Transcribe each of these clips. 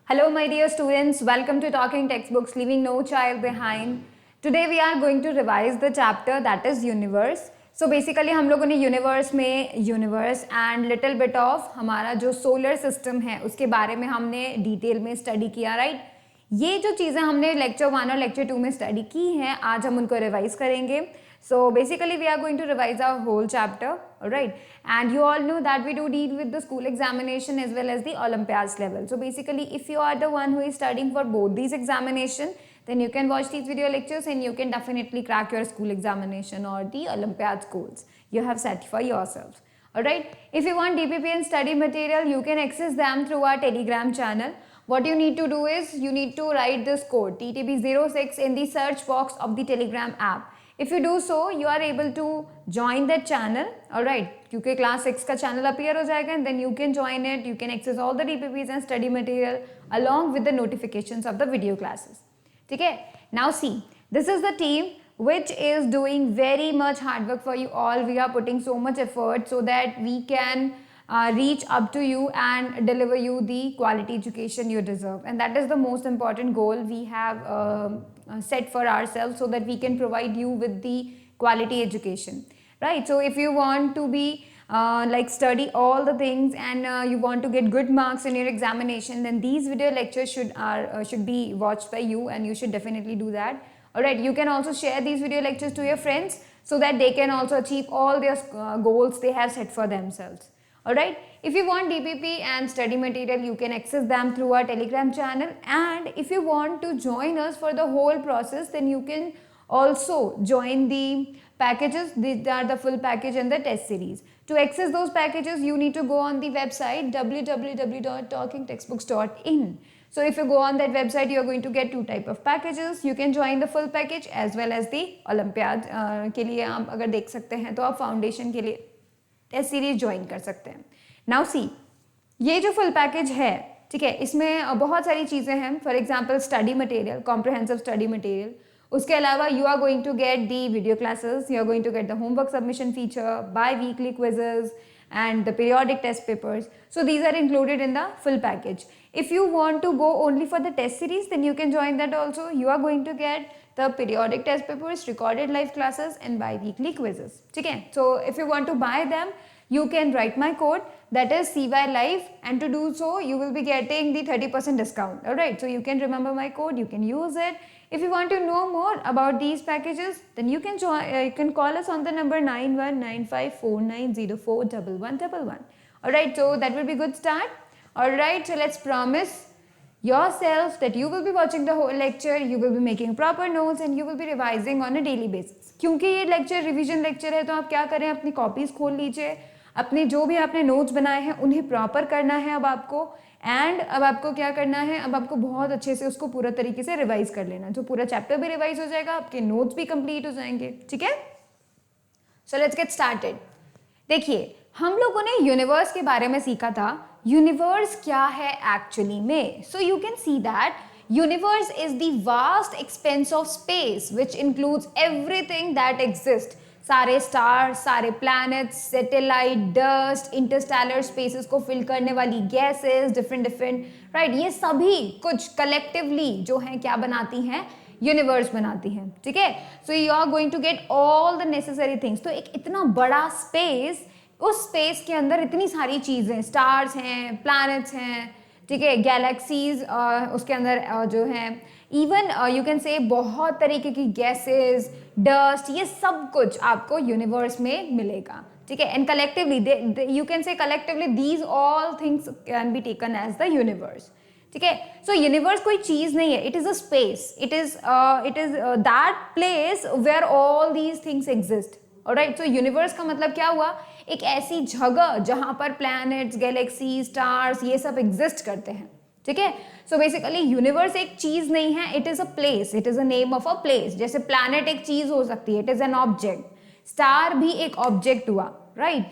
Hello, my dear students. Welcome to Talking Textbooks, Leaving No Child Behind. Today we are going to revise the chapter that is Universe. So basically हम लोगों ने universe में universe and little bit of हमारा जो solar system है उसके बारे में हमने डिटेल में स्टडी किया, राइट। ये जो चीज़ें हमने लेक्चर 1 और लेक्चर 2 में स्टडी की हैं आज हम उनको रिवाइज करेंगे. So basically we are going to revise our whole chapter, alright, and you all know that we do deal with the school examination as well as the Olympiads level. So basically if you are the one who is studying for both these examination, then you can watch these video lectures and you can definitely crack your school examination or the Olympiads goals you have set for yourself. Alright, if you want DPP and study material, you can access them through our Telegram channel. What you need to do is you need to write this code TTB06 in the search box of the Telegram app. If you do so, you are able to join that channel, alright, क्योंकि class 6 का channel appear हो जाएगा and then you can join it, you can access all the DPPs and study material along with the notifications of the video classes. ठीक है? Now see, this is the team which is doing very much hard work for you all. We are putting so much effort so that we can reach up to you and deliver you the quality education you deserve, and that is the most important goal we have set for ourselves so that we can provide you with the quality education, right? So if you want to be like study all the things and you want to get good marks in your examination, then these video lectures should be watched by you and you should definitely do that. Alright, you can also share these video lectures to your friends so that they can also achieve all their goals they have set for themselves. Alright, if you want DPP and study material, you can access them through our Telegram channel, and if you want to join us for the whole process, then you can also join the packages. These are the full package and the test series. To access those packages, you need to go on the website www.talkingtextbooks.in. So if you go on that website, you are going to get two type of packages. You can join the full package as well as the Olympiad के लिए आप अगर देख सकते हैं तो आप foundation के लिए टेस्ट सीरीज ज्वाइन कर सकते हैं. नाउ सी, ये जो फुल पैकेज है, ठीक है, इसमें बहुत सारी चीज़ें हैं. For example study material, comprehensive study material. उसके अलावा you are going to get the video classes, you are going to get the homework submission feature, by weekly quizzes and the periodic test papers. So these are included in the full package. If you want to go only for the test series, then you can join that also. You are going to get the periodic test papers, recorded live classes and bi-weekly quizzes. Okay? So if you want to buy them, you can write my code, that is CY Live, and to do so you will be getting the 30% discount. Alright, so you can remember my code, you can use it. If you want to know more about these packages, then you can you can call us on the number 919549041111. Alright, so that will be good start. Alright, so let's promise yourself that you will be watching the whole lecture, you will be making proper notes and you will be revising on a daily basis. क्योंकि ये lecture revision lecture है तो आप क्या करें, अपनी copies खोल लीजिए, अपने जो भी आपने नोट्स बनाए हैं उन्हें प्रॉपर करना है अब आपको, एंड अब आपको क्या करना है, अब आपको बहुत अच्छे से उसको पूरा तरीके से रिवाइज कर लेना है. तो पूरा चैप्टर भी रिवाइज हो जाएगा, आपके नोट्स भी कंप्लीट हो जाएंगे. ठीक है, सो लेट्स गेट स्टार्टेड. देखिए, हम लोगों ने यूनिवर्स के बारे में सीखा था. यूनिवर्स क्या है एक्चुअली में? सो you can see that universe is the vast expense of space which includes everything that exist. सारे स्टार्स, सारे planets, satellite, dust, Interstellar spaces को फिल करने वाली गैसेस, डिफरेंट राइट, ये सभी कुछ कलेक्टिवली जो हैं क्या बनाती हैं, यूनिवर्स बनाती हैं. ठीक है, so you are going to get all the necessary things. तो एक इतना बड़ा स्पेस, उस स्पेस के अंदर इतनी सारी चीज़ें, स्टार्स हैं, प्लैनेट्स हैं, ठीक है, गैलेक्सीज उसके अंदर जो हैं, इवन यू कैन से बहुत तरीके की गैसेस, डस्ट, ये सब कुछ आपको यूनिवर्स में मिलेगा. ठीक है, and collectively you can say collectively these all things can be taken as the universe. ठीक है, सो यूनिवर्स कोई चीज़ नहीं है, it is a space, it is that place where all these things exist. Alright, so universe का मतलब क्या हुआ, एक ऐसी जगह जहाँ पर प्लैनेट्स, गैलेक्सी, स्टार्स ये सब एग्जिस्ट करते हैं. ठीक है, सो बेसिकली यूनिवर्स एक चीज नहीं है, it is a place, it is a name of a place. जैसे प्लैनेट एक चीज हो सकती है, it is an object. Star भी एक ऑब्जेक्ट हुआ, right,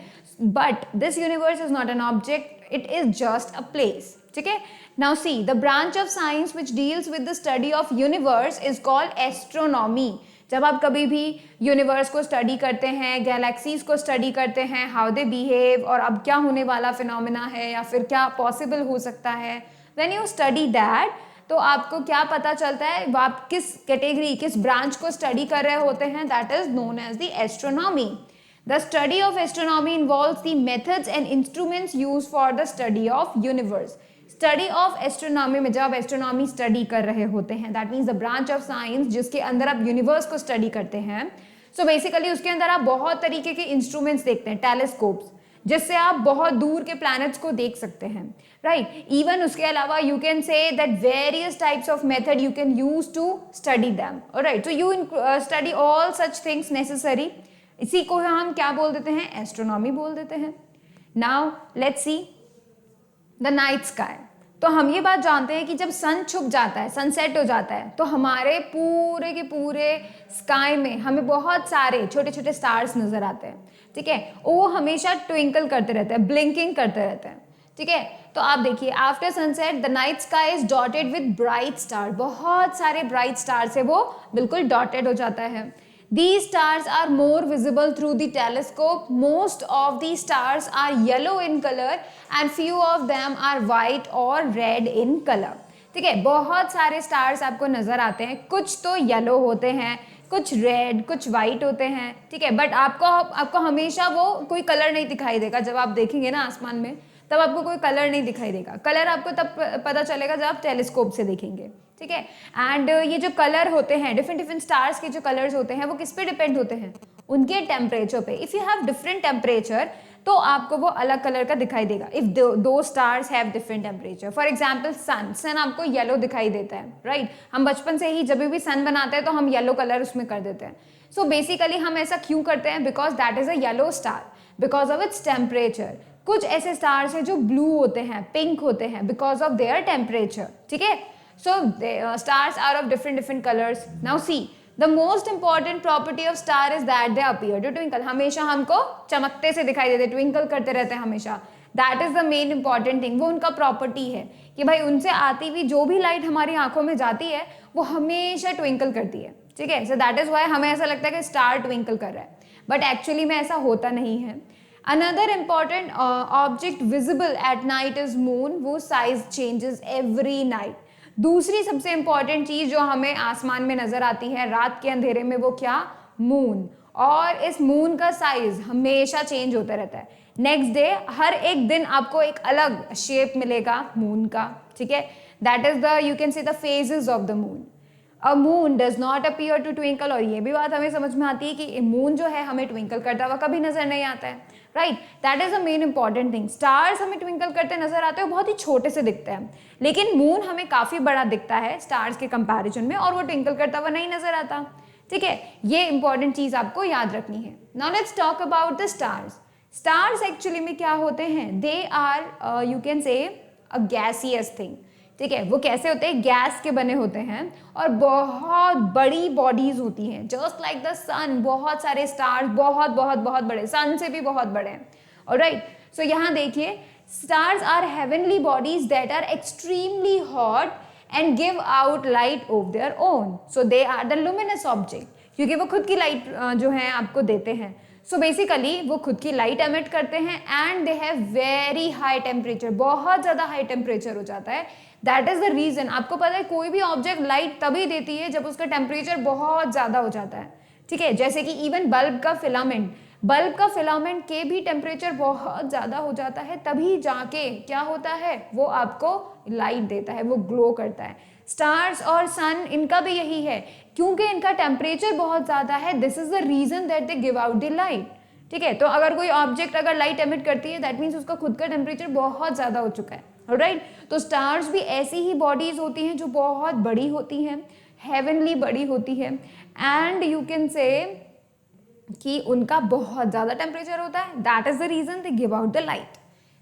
but this universe is not an object, it is just a place. ठीक है, now see, the branch of science which deals with the study of universe is called astronomy. जब आप कभी भी universe को study करते हैं, galaxies को स्टडी करते हैं, हाउ दे बिहेव, और अब क्या होने वाला फिनोमेना है या फिर क्या पॉसिबल हो सकता है, व्हेन यू स्टडी दैट, तो आपको क्या पता चलता है, वो आप किस कैटेगरी, किस ब्रांच को स्टडी कर रहे होते हैं, that is known as the astronomy. The study of astronomy involves the methods and instruments used for the study of universe. Study of astronomy में जब आप एस्ट्रोनॉमी स्टडी कर रहे होते हैं, that means the branch of science जिसके अंदर आप यूनिवर्स को स्टडी करते हैं. सो बेसिकली उसके अंदर आप बहुत तरीके के इंस्ट्रूमेंट्स देखते हैं, टेलीस्कोप्स, जिससे आप बहुत दूर के प्लैनेट्स को देख सकते हैं, राइट. इवन उसके अलावा you can say that various types of method you can use to study them, right. So you study all such things necessary. इसी को हम क्या बोल देते हैं, एस्ट्रोनॉमी बोल देते हैं. Now let's see the night sky. तो हम ये बात जानते हैं कि जब सन छुप जाता है, सनसेट हो जाता है, तो हमारे पूरे के पूरे स्काई में हमें बहुत सारे छोटे छोटे स्टार्स नजर आते हैं, ठीक है. वो हमेशा ट्विंकल करते रहते हैं, ब्लिंकिंग करते रहते हैं, ठीक है. तो आप देखिए, after sunset the night sky is dotted with bright star. बहुत सारे ब्राइट स्टार से वो बिल्कुल डॉटेड हो जाता है. These stars are more visible through the telescope. Most of these stars are yellow in color and few of them are white or red in color. ठीक है, बहुत सारे स्टार्स आपको नजर आते हैं, कुछ तो येलो होते हैं, कुछ रेड, कुछ वाइट होते हैं, ठीक है. बट आपको हमेशा वो कोई कलर नहीं दिखाई देगा. जब आप देखेंगे ना आसमान में, तब आपको कोई कलर नहीं दिखाई देगा. कलर आपको तब पता चलेगा जब आप टेलीस्कोप से देखेंगे, ठीक है. एंड ये जो कलर होते हैं, डिफरेंट डिफरेंट स्टार्स के जो कलर्स होते हैं, वो किस पे डिपेंड होते हैं, उनके टेम्परेचर पे. If you have different temperature, तो आपको वो अलग कलर का दिखाई देगा. इफ दो stars have different temperature, for example sun आपको येलो दिखाई देता है, राइट. हम बचपन से ही जब भी सन बनाते हैं तो हम येलो कलर उसमें कर देते हैं. सो बेसिकली हम ऐसा क्यों करते हैं, because that is a yellow star, because of its temperature. कुछ ऐसे स्टार्स हैं जो ब्लू होते हैं, पिंक होते हैं, बिकॉज ऑफ देयर टेम्परेचर, ठीक है. So stars are of different colors. Now see, the most important property of star is that they appear to twinkle. हमेशा हमको चमकते से दिखाई देते, ट्विंकल करते रहते हैं हमेशा. That is the main important thing. वो उनका प्रॉपर्टी है कि भाई उनसे आती हुई जो भी लाइट हमारी आंखों में जाती है वो हमेशा ट्विंकल करती है, ठीक है. So that is why हमें ऐसा लगता है कि स्टार ट्विंकल कर रहा है, बट एक्चुअली में ऐसा होता नहीं है. Another important object visible at night is moon. वो साइज changes every night. दूसरी सबसे इंपॉर्टेंट चीज जो हमें आसमान में नजर आती है रात के अंधेरे में, वो क्या, मून. और इस मून का साइज हमेशा चेंज होता रहता है. नेक्स्ट डे, हर एक दिन आपको एक अलग शेप मिलेगा मून का, ठीक है. That is the, you can see the phases of the moon. A moon does not appear to twinkle. और ये भी बात हमें समझ में आती है कि मून जो है हमें ट्विंकल करता हुआ कभी नजर नहीं आता है, right. That is the main important thing. Stars हमें ट्विंकल करते नजर आते हैं, बहुत ही छोटे से दिखते हैं, लेकिन मून हमें काफी बड़ा दिखता है स्टार्स के कंपैरिजन में, और वो ट्विंकल करता हुआ नहीं नजर आता, ठीक है. ये इंपॉर्टेंट चीज आपको याद रखनी है. Now let's talk about the stars. Stars actually में क्या होते हैं, दे आर यू कैन से अ गैसियस थिंग, ठीक है. वो कैसे होते हैं, गैस के बने होते हैं और बहुत बड़ी बॉडीज होती हैं, जस्ट लाइक द सन. बहुत सारे स्टार्स बहुत बहुत बहुत बड़े, सन से भी बहुत बड़े हैं, ऑलराइट. सो यहाँ देखिए, stars are heavenly bodies that are extremely hot and give out light of their own. So they are the luminous object, क्योंकि वो खुद की लाइट जो है आपको देते हैं. सो बेसिकली वो खुद की लाइट एमिट करते हैं and they have very high temperature. बहुत ज़्यादा हाई टेम्परेचर हो जाता है. That is the reason. आपको पता है कोई भी ऑब्जेक्ट लाइट तभी देती है जब उसका टेम्परेचर बहुत ज़्यादा हो जाता है, ठीक है. जैसे कि इवन बल्ब का फिलामेंट के भी टेम्परेचर बहुत ज़्यादा हो जाता है, तभी जाके क्या होता है, वो आपको लाइट देता है, वो ग्लो करता है. स्टार्स और सन, इनका भी यही है, क्योंकि इनका टेम्परेचर बहुत ज़्यादा है. This is the reason that they give out the light, ठीक है. तो अगर कोई ऑब्जेक्ट अगर लाइट एमिट करती है, दैट मीन्स उसका खुद का टेम्परेचर बहुत ज़्यादा हो चुका है, राइट. तो स्टार्स भी ऐसी ही बॉडीज होती हैं जो बहुत बड़ी होती हैं, हेवनली बड़ी होती है, एंड यू कैन से कि उनका बहुत ज़्यादा टेम्परेचर होता है. That is the reason they give out the light,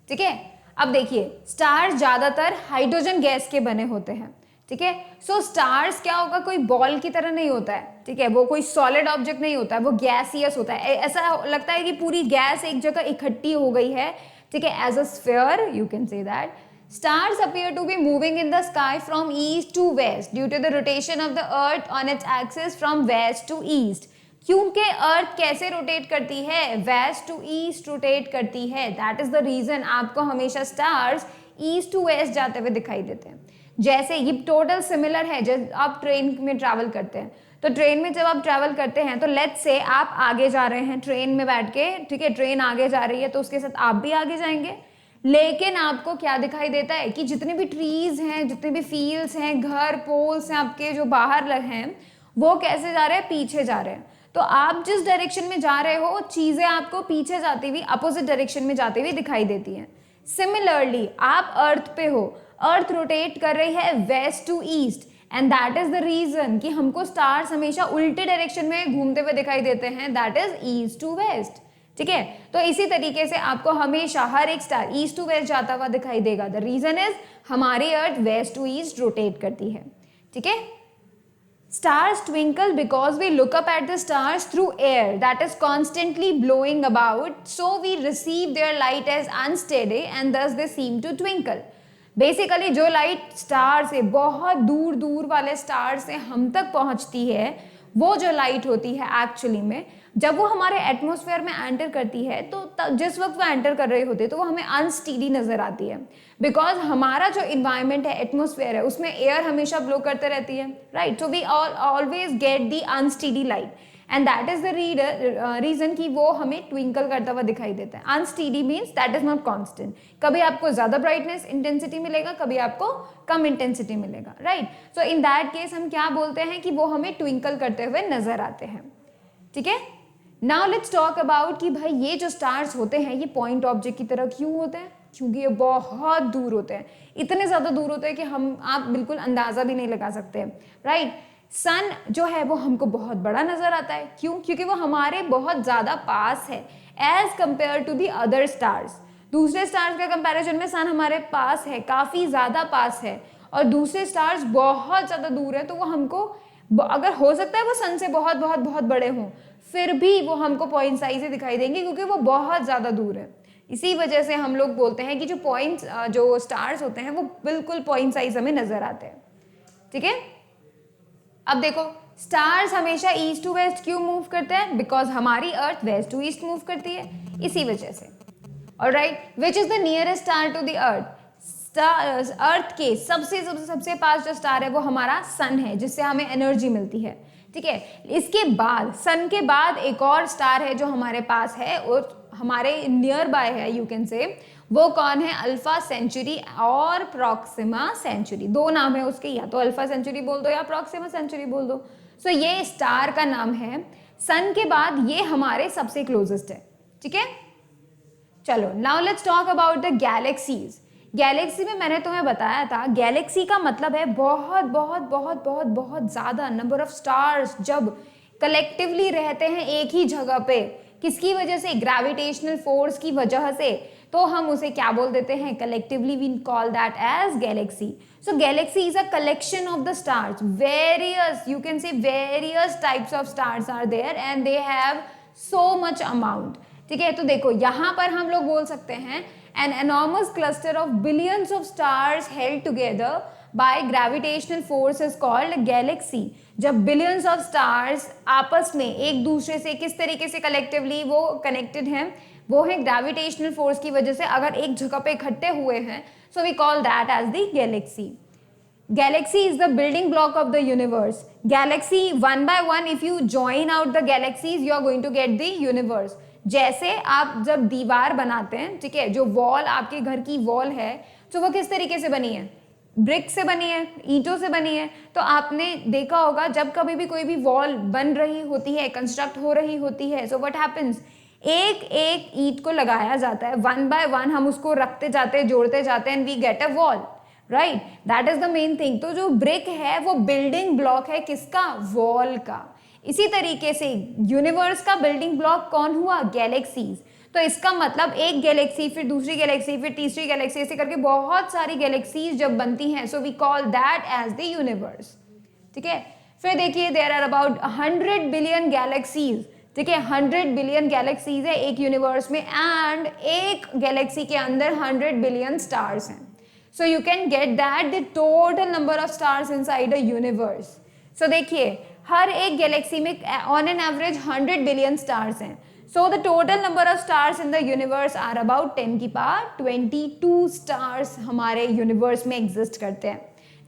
ठीक है. अब देखिए, स्टार्स ज़्यादातर हाइड्रोजन गैस के बने होते हैं, ठीक है. सो स्टार्स क्या होगा, कोई बॉल की तरह नहीं होता है, ठीक है. वो कोई सॉलिड ऑब्जेक्ट नहीं होता है, वो गैसियस होता है. ऐसा लगता है कि पूरी गैस एक जगह इकट्ठी हो गई है, ठीक है, as a sphere. You can say that stars appear to be moving in the sky from east to west due to the rotation of the earth on its axis from west to east. क्योंकि अर्थ कैसे rotate करती है, west to east rotate करती है. That is the reason आपको हमेशा stars east to waste जाते हुए दिखाई देते हैं। जैसे ये टोटल सिमिलर है जब आप ट्रेन में ट्रैवल करते हैं, तो ट्रेन में जब आप ट्रैवल करते हैं तो लेट्स से आप आगे जा रहे हैं ट्रेन में बैठ के, ठीक है, ट्रेन आगे जा रही है तो उसके साथ आप भी आगे जाएंगे, लेकिन आपको क्या दिखाई देता है कि जितने भी ट्रीज हैं, जितने भी फील्ड्स हैं, घर, पोल्स हैं आपके जो बाहर हैं, वो कैसे जा रहे हैं, पीछे जा रहे हैं। तो आप जिस डायरेक्शन में जा रहे हो चीजें आपको पीछे जाती हुई अपोजिट डायरेक्शन में जाती हुई दिखाई देती हैं। सिमिलरली आप अर्थ पे हो, अर्थ रोटेट कर रही है west to east, and that is the reason कि हमको स्टार्स हमेशा उल्टे डायरेक्शन में घूमते हुए दिखाई देते हैं, that is east to west. ठीक है, तो इसी तरीके से आपको हमेशा हर एक स्टार ईस्ट टू वेस्ट जाता हुआ दिखाई देगा। द रीजन इज हमारी earth west to east rotate करती है। ठीक है, stars twinkle because we look up at the stars through air that is constantly blowing about, so we receive their light as unsteady and thus they seem to twinkle। Basically जो light star से, बहुत दूर दूर वाले star से हम तक पहुंचती है, वो जो लाइट होती है एक्चुअली में जब वो हमारे एटमॉस्फेयर में एंटर करती है तो जिस वक्त वो एंटर कर रही होती है तो वो हमें अनस्टीडी नजर आती है, बिकॉज हमारा जो इन्वायरमेंट है, एटमॉस्फेयर है, उसमें एयर हमेशा ब्लो करते रहती है, right. So we always get the unsteady light and that is the reason कि वो हमें ट्विंकल करता हुआ दिखाई देता है। Unsteady means that is not constant, कभी आपको ज्यादा ब्राइटनेस इंटेंसिटी मिलेगा, कभी आपको कम इंटेंसिटी मिलेगा, right. So in that case हम क्या बोलते हैं कि वो हमें ट्विंकल करते हुए नजर आते हैं। ठीक है, नाउ लेट्स टॉक अबाउट कि भाई ये जो स्टार्स होते हैं ये पॉइंट ऑब्जेक्ट की तरह क्यों होते हैं, क्योंकि ये बहुत दूर होते हैं, इतने ज़्यादा दूर होते हैं कि आप बिल्कुल अंदाज़ा भी नहीं लगा सकते, राइट। सन जो है वो हमको बहुत बड़ा नज़र आता है, क्यों, क्योंकि वो हमारे बहुत ज़्यादा पास है as compare to the other stars. दूसरे स्टार्स के कंपैरिजन में सन हमारे पास है, काफ़ी ज़्यादा पास है, और दूसरे स्टार्स बहुत ज़्यादा दूर है, तो वो हमको, अगर हो सकता है वो सन से बहुत बहुत बहुत बड़े हों, फिर भी वो हमको पॉइंट साइज ही दिखाई देंगे क्योंकि वो बहुत ज़्यादा दूर है। इसी वजह से हम लोग बोलते हैं कि जो स्टार्स होते हैं वो बिल्कुल पॉइंट साइज हमें नजर आते हैं। ठीक है, अब देखो स्टार्स हमेशा ईस्ट टू वेस्ट क्यों मूव करते हैं, बिकॉज हमारी earth west to east move करती है, इसी वजह से। Alright, which is the nearest star to the earth. Earth के सबसे पास जो स्टार है वो हमारा सन है, जिससे हमें एनर्जी मिलती है। ठीक है, इसके बाद सन के बाद एक और स्टार है जो हमारे पास है और हमारे नियर बाय है, यू कैन से, वो कौन है, अल्फा सेंचुरी और प्रॉक्सिमा सेंचुरी। दो नाम है उसके, या तो अल्फा सेंचुरी बोल दो या प्रॉक्सिमा सेंचुरी बोल दो। सो ये स्टार का नाम है। सन के बाद ये हमारे सबसे क्लोजेस्ट है। ठीक है, चलो now let's talk about the galaxies. Galaxy में मैंने तुम्हें बताया था, गैलेक्सी का मतलब है बहुत बहुत बहुत बहुत बहुत ज़्यादा नंबर ऑफ स्टार्स जब कलेक्टिवली रहते हैं एक ही जगह पे, किसकी वजह से, ग्रेविटेशनल फोर्स की वजह से, तो हम उसे क्या बोल देते हैं, collectively we call that as galaxy. So galaxy is a collection of the stars, various, you can say various types of stars are there and they have so much amount. ठीक है, तो देखो यहाँ पर हम लोग बोल सकते हैं an enormous cluster of billions of stars held together by gravitational force is called galaxy। जब billions of stars आपस में एक दूसरे से किस तरीके से collectively वो connected हैं, वो है gravitational force की वजह से, अगर एक जगह पे इकट्ठे हुए हैं, so we call that as the galaxy। Galaxy is the building block of the universe। Galaxy one by one, if you join out the galaxies, you are going to get the universe। जैसे आप जब दीवार बनाते हैं, ठीक है, जो wall आपके घर की वॉल है, तो वो किस तरीके से बनी है, ब्रिक से बनी है, ईंटों से बनी है। तो आपने देखा होगा जब कभी भी कोई भी वॉल बन रही होती है, कंस्ट्रक्ट हो रही होती है, सो व्हाट हैपेंस, एक एक ईंट को लगाया जाता है, वन बाय वन हम उसको रखते जाते हैं, जोड़ते जाते हैं, and we get a wall, right. That is the main thing. तो जो ब्रिक है वो बिल्डिंग ब्लॉक है किसका, वॉल का। इसी तरीके से यूनिवर्स का बिल्डिंग ब्लॉक कौन हुआ, गैलेक्सीज। तो इसका मतलब एक गैलेक्सी, फिर दूसरी गैलेक्सी, फिर तीसरी गैलेक्सी, ऐसे करके बहुत सारी गैलेक्सीज जब बनती हैं, so we call that as the universe. ठीक है, फिर देखिए there are about 100 billion galaxies. ठीक है, 100 बिलियन गैलेक्सीज है एक यूनिवर्स में, एंड एक गैलेक्सी के अंदर 100 बिलियन स्टार्स हैं। So you can get that the total number of stars inside a universe. सो देखिए हर एक गैलेक्सी में on an average 100 billion stars हैं। So the total number of stars in the universe are about 10 की power 22 stars हमारे universe में exist करते हैं.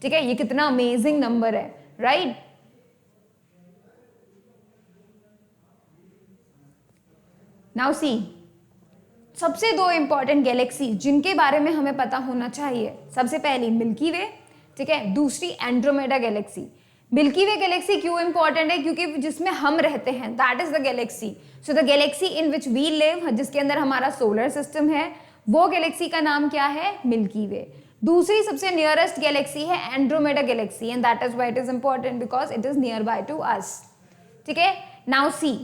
ठीक है, ये कितना अमेजिंग नंबर है, राइट? नाउ सी, सबसे दो इंपॉर्टेंट गैलेक्सी जिनके बारे में हमें पता होना चाहिए. सबसे पहली मिल्की वे, ठीक है, दूसरी Andromeda galaxy. Milky Way galaxy क्यों इंपॉर्टेंट है? क्योंकि जिसमें हम रहते हैं, that is the galaxy. So the galaxy in which we live, जिसके अंदर हमारा सोलर सिस्टम है, वो गैलेक्सी का नाम क्या है? Milky Way. दूसरी सबसे नियरेस्ट गैलेक्सी है Andromeda galaxy, and that is why it is important because it is near by to us. ठीक है, नाउ सी,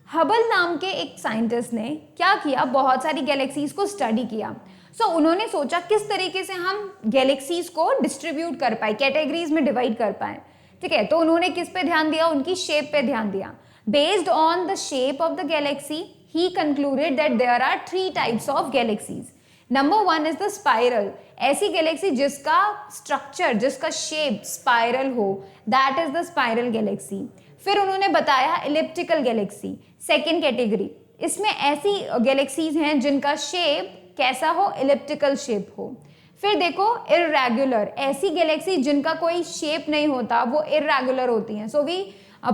हबल नाम के एक साइंटिस्ट ने क्या किया, बहुत सारी गैलेक्सीज को स्टडी किया. सो उन्होंने सोचा किस तरीके से हम गैलेक्सीज को डिस्ट्रीब्यूट कर पाए, कैटेगरीज में डिवाइड कर पाए. ठीक है, तो उन्होंने किस पे ध्यान दिया? उनकी शेप पे ध्यान दिया. Based on the shape of the galaxy he concluded that there are 3 types of galaxies. Number 1 is the spiral. ऐसी गैलेक्सी जिसका स्ट्रक्चर, जिसका शेप स्पाइरल हो, that is the spiral galaxy. फिर उन्होंने बताया इलिप्टिकल गैलेक्सी, सेकेंड कैटेगरी. इसमें ऐसी galaxies हैं जिनका शेप कैसा हो? इलिप्टिकल शेप हो. फिर देखो इर्रेगुलर, ऐसी गैलेक्सी जिनका कोई शेप नहीं होता, वो इर्रेगुलर होती हैं. So we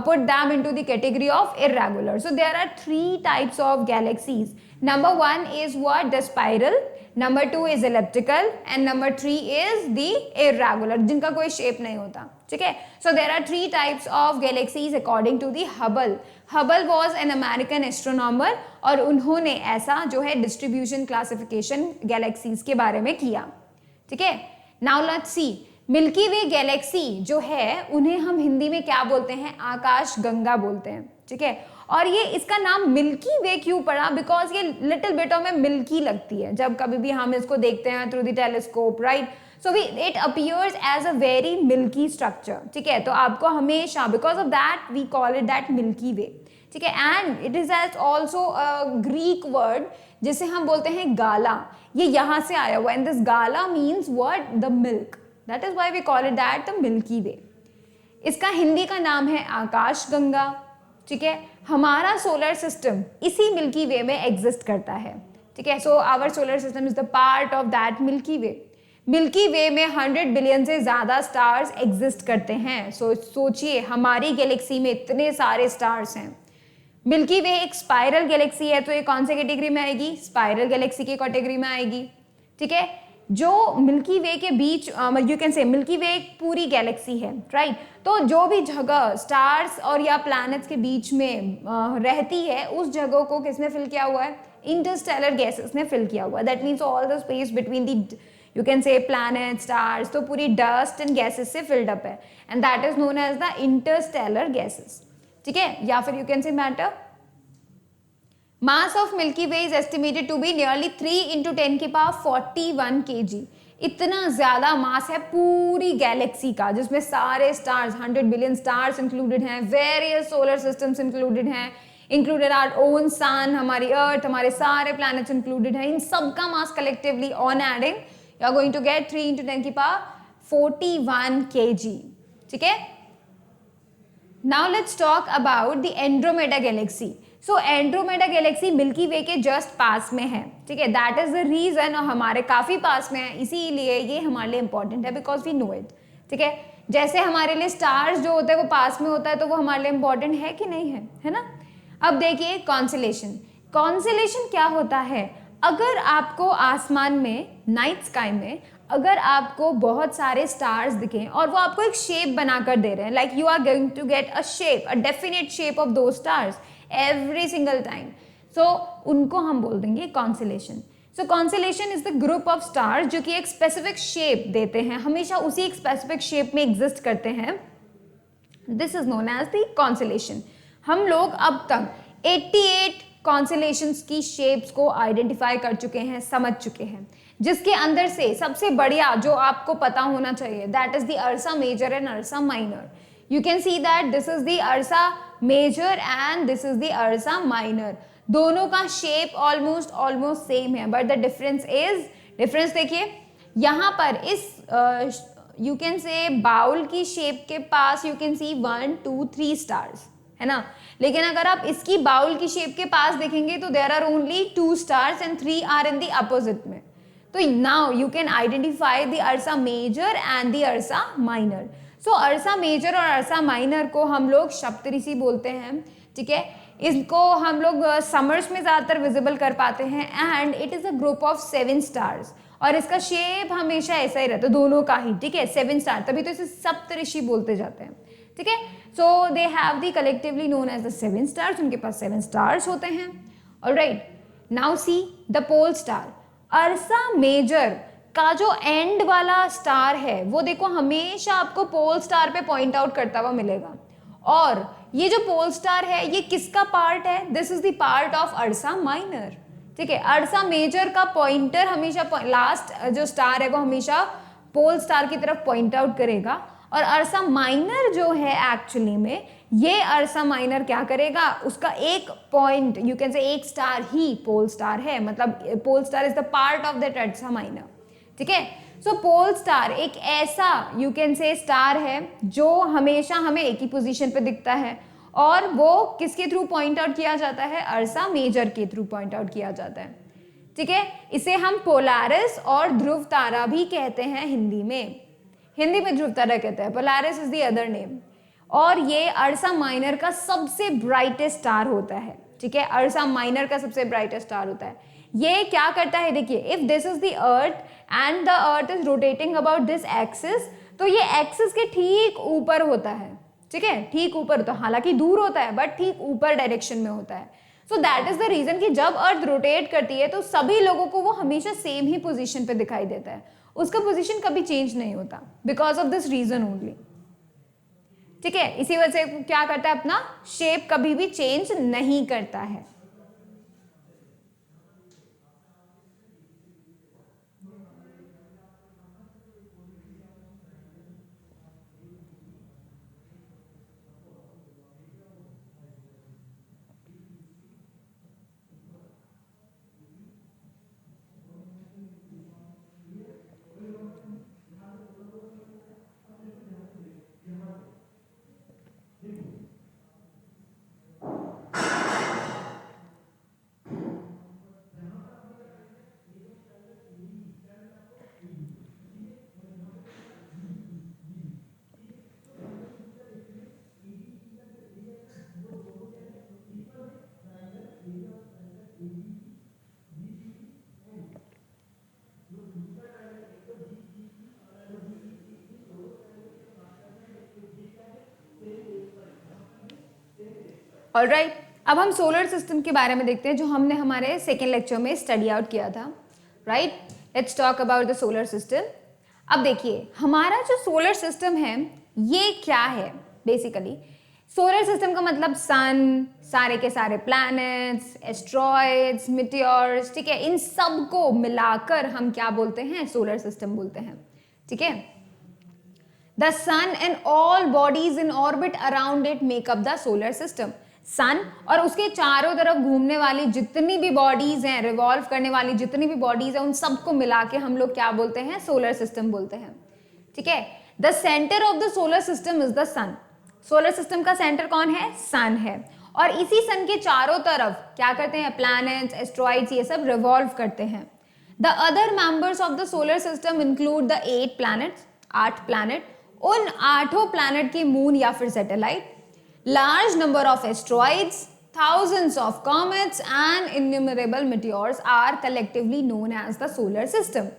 put them into the category of irregular. So there are 3 types of galaxies. Number 1 is what? The spiral. Number 2 is elliptical. And number 3 is the irregular, जिनका कोई shape नहीं होता. ठीक है? So there are 3 types of galaxies according to the Hubble. Hubble was an American astronomer और उन्होंने ऐसा जो है distribution classification galaxies के बारे में किया. ठीक है? Now let's see. Milky Way Galaxy जो है उन्हें हम हिंदी में क्या बोलते हैं? आकाश गंगा बोलते हैं. ठीक है, और ये इसका नाम मिल्की वे क्यों पड़ा? बिकॉज ये लिटिल बिट में मिल्की लगती है जब कभी भी हम इसको देखते हैं through the telescope, right? So it appears as a very milky structure. ठीक है, तो आपको हमेशा because of that we call it that Milky Way. ठीक है, and it is as also a Greek word जिसे हम बोलते हैं गाला. ये यहाँ से आया हुआ, and this gala means what? The milk. That is why we call it that the Milky Way. इसका हिंदी का नाम है आकाश गंगा. ठीक है, हमारा सोलर सिस्टम इसी मिल्की वे में एग्जिस्ट करता है. ठीक है, so our solar system is the part of that Milky Way. Milky Way में 100 बिलियन से ज़्यादा स्टार्स एग्जिस्ट करते हैं. सो सोचिए हमारी गैलेक्सी में इतने सारे स्टार्स हैं. मिल्की वे एक स्पाइरल गैलेक्सी है, तो ये कौन से कैटेगरी में आएगी? स्पाइरल गैलेक्सी की कैटेगरी में आएगी. ठीक है, जो मिल्की वे के बीच यू कैन से मिल्की वे एक पूरी गैलेक्सी है, राइट? तो जो भी जगह स्टार्स और या प्लैनेट्स के बीच में रहती है, उस जगह को किसने फिल किया हुआ है? इंटरस्टेलर गैसेस ने फिल किया हुआ है. That means all the space between the you can say planet stars, तो पूरी डस्ट एंड गैसेस से फिल्ड अप है, and that is known as the interstellar gases. ठीक है, या फिर you can say matter. Mass of Milky Way is estimated to be nearly 3 into 10 की power 41 kg. इतना ज़्यादा मास है पूरी गैलेक्सी का, जिसमें सारे स्टार्स, 100 बिलियन स्टार्स इंक्लूडेड हैं, वेरियस सोलर सिस्टम्स इंक्लूडेड हैं, इंक्लूडेड आवर ओन सन, हमारी अर्थ, हमारे सारे प्लैनेट्स इंक्लूडेड हैं. इन सब का mass collectively on adding you are going to get 3 into 10 की पावर 41 kg. ठीक है, now let's talk about the Andromeda galaxy. So Andromeda galaxy Milky Way के जस्ट पास में है. ठीक है, दैट इज द रीजन, और हमारे काफ़ी पास में है, इसीलिए ये हमारे लिए इंपॉर्टेंट है बिकॉज वी नो इट. ठीक है, जैसे हमारे लिए स्टार्स जो होते हैं वो पास में होता है, तो वो हमारे लिए इंपॉर्टेंट है कि नहीं है ना? अब देखिए कॉन्स्टेलेशन. कॉन्स्टेलेशन क्या होता है? अगर आपको आसमान में, नाइट स्काई में, अगर आपको बहुत सारे स्टार्स दिखें और वो आपको एक शेप बनाकर दे रहे हैं, like you are going to get a shape, a definite shape of two stars every single time. So उनको हम बोल देंगे constellation. So constellation is the group of stars जो कि एक specific shape देते हैं, हमेशा उसी एक specific shape में exist करते हैं. This is known as the constellation. हम लोग अब तक 88 constellations की shapes को identify कर चुके हैं, समझ चुके हैं, जिसके अंदर से सबसे बढ़िया जो आपको पता होना चाहिए, that is the Ursa Major and Ursa Minor. You can see that this is the Ursa Major and this is the Ursa Minor. दोनों का शेप ऑलमोस्ट सेम है, बट द डिफरेंस देखिए, यहाँ पर इस यू कैन से bowl की shape के पास यू कैन सी 1 2 3 स्टार्स, है ना। लेकिन अगर आप इसकी बाउल की शेप के पास देखेंगे तो there are only 2 stars and 3 are in the opposite में। तो now you can identify the Ursa Major and the Ursa Minor. So Ursa Major और अर्सा माइनर को हम लोग सप्तऋषि बोलते हैं, ठीक है। इसको हम लोग समर्स में ज़्यादातर विजिबल कर पाते हैं and it is a group of 7 stars और इसका शेप हमेशा ऐसा ही रहता है दोनों का ही, ठीक है, 7 स्टार, तभी तो इसे सप्तऋषि बोलते जाते हैं, ठीक है। So they have the collectively known as the 7 stars, उनके पास 7 स्टार्स होते हैं। Alright, now see the pole star. Ursa Major का जो एंड वाला स्टार है वो देखो हमेशा आपको पोल स्टार पे पॉइंट आउट करता हुआ मिलेगा। और ये जो पोल स्टार है ये किसका पार्ट है? This is the part of Ursa Minor, ठीक है। अर्सा मेजर का पॉइंटर हमेशा लास्ट जो स्टार है वो हमेशा पोल स्टार की तरफ पॉइंट आउट करेगा और अर्सा माइनर जो है एक्चुअली में ये अर्सा माइनर क्या करेगा, उसका एक पॉइंट यू कैन से एक स्टार ही पोल स्टार है, मतलब pole star is the part of that Ursa Minor, ठीक है। सो पोल स्टार एक ऐसा यू कैन से स्टार है जो हमेशा हमें एक ही पोजीशन पे दिखता है और वो किसके थ्रू पॉइंट आउट किया जाता है? अर्सा मेजर के थ्रू पॉइंट आउट किया जाता है, ठीक है। इसे हम पोलारिस और ध्रुव तारा भी कहते हैं हिंदी में ध्रुव तारा कहते हैं, Polaris is the other name. और ये अर्सा माइनर का सबसे ब्राइटेस्ट स्टार होता है, ठीक है। अर्सा माइनर का सबसे ब्राइटेस्ट स्टार होता है। ये क्या करता है, देखिए, if this is the earth and the earth is rotating about this axis, तो ये एक्सिस के ठीक ऊपर होता है, ठीक है, ठीक ऊपर, तो हालांकि दूर होता है बट ठीक ऊपर डायरेक्शन में होता है। So that is the reason कि जब अर्थ रोटेट करती है तो सभी लोगों को वो हमेशा सेम ही पोजीशन पे दिखाई देता है, उसका पोजीशन कभी चेंज नहीं होता, because of this reason only, ठीक है। इसी वजह से क्या करता है, अपना शेप कभी भी चेंज नहीं करता है। ऑलराइट, अब हम सोलर सिस्टम के बारे में देखते हैं जो हमने हमारे सेकेंड लेक्चर में स्टडी आउट किया था, right. Let's talk about the solar system. अब देखिए हमारा जो सोलर सिस्टम है ये क्या है, बेसिकली सोलर सिस्टम का मतलब सन, सारे के सारे प्लैनेट्स, एस्ट्रॉइड्स, मिटियोर्स, ठीक है, इन सब को मिलाकर हम क्या बोलते हैं, सोलर सिस्टम बोलते हैं, ठीक है। The sun and all bodies in orbit around it make up the solar system. Sun और उसके चारों तरफ घूमने वाली जितनी भी बॉडीज हैं, रिवॉल्व करने वाली जितनी भी बॉडीज हैं, उन सबको मिला के हम लोग क्या बोलते हैं, सोलर सिस्टम बोलते हैं, ठीक है। The centre of the solar system is the sun. Solar system का सेंटर कौन है, सन है, और इसी सन के चारों तरफ क्या करते हैं, प्लैनेट्स, एस्ट्रॉइड्स, ये सब रिवॉल्व करते हैं। The other members of the solar system include the 8 planets, 8 planet, उन 8 प्लैनेट की मून या फिर satellite, large number of asteroids, thousands of comets and innumerable meteors are collectively known as the solar system।